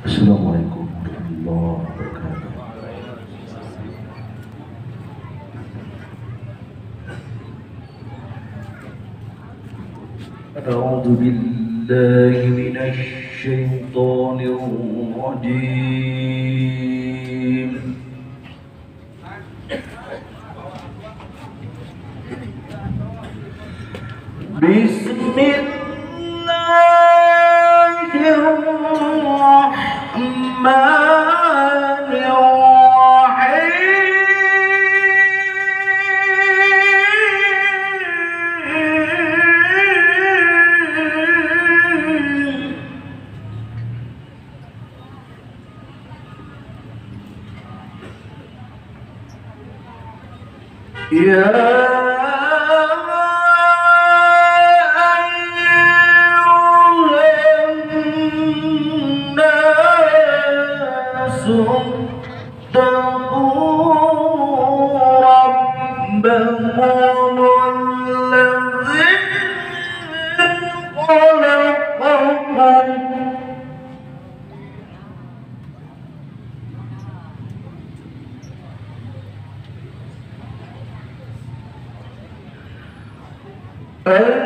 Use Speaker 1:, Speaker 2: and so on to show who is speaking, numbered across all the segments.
Speaker 1: Assalamualaikum warahmatullahi wabarakatuh. أعوذ بالله من الشيطان الرجيم. بسم الله الرحمن الرحيم. يا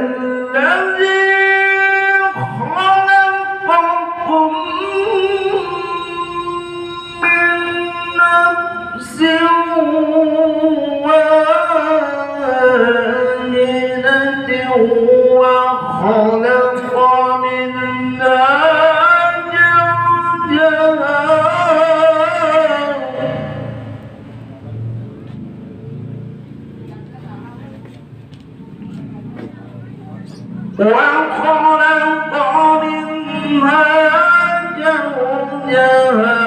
Speaker 1: الذي خلقكم من نفس واحدة وخلق منها زوجها وخلق منها زوجها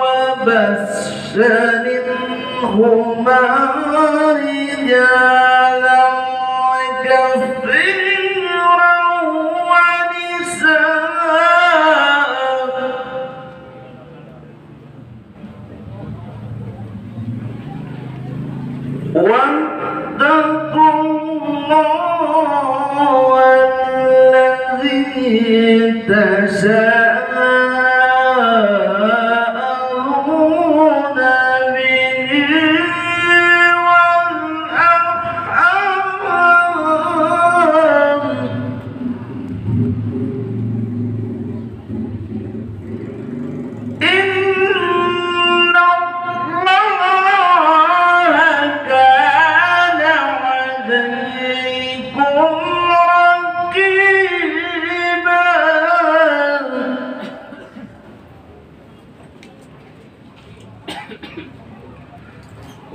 Speaker 1: وبث منهما رجالا كثيرا ونساء واتقوا الله الذي تساءلون به والأرحام إن الله كان عليكم رقيبا.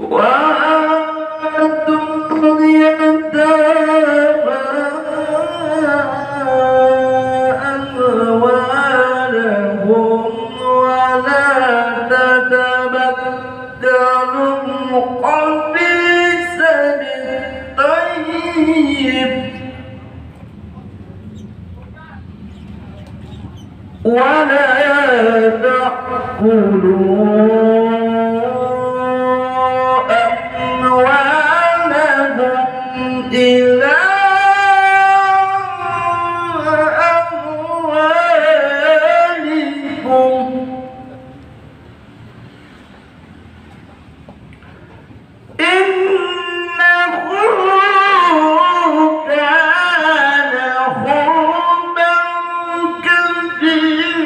Speaker 1: وآتوا اليتامى أموالهم ولا تتبدلوا الخبيث بالطيب ولا تأكلوا أموالهم إلى أموالكم إنه كان حوبا كبيرا.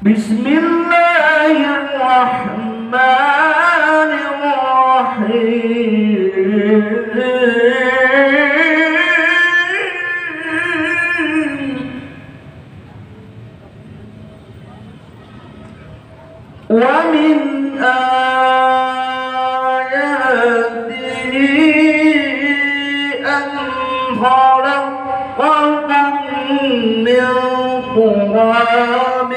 Speaker 1: بسم الله الرحمن الرحيم. ومن آياته أن خلقكم من تراب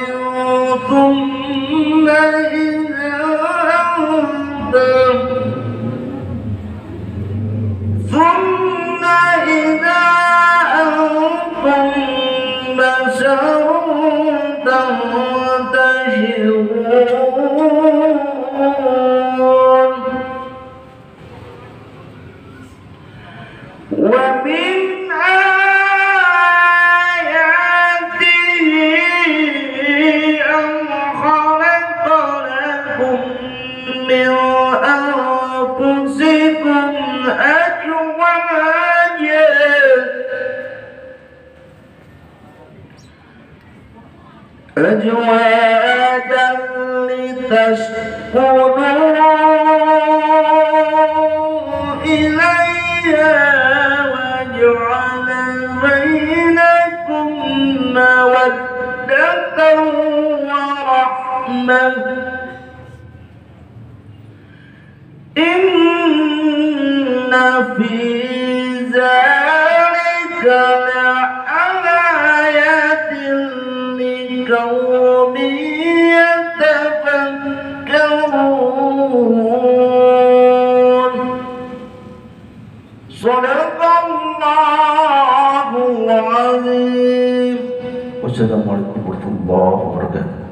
Speaker 1: ثم إذا أنتم بشر تنتشرون لكم من أنفسكم أزواجا لتسكنوا إليها وجعل بينكم مودة ورحمة إن في ذلك لآيات لقوم يتفكرون. صدق الله العظيم. والسلام عليكم ورحمة الله وبركاته.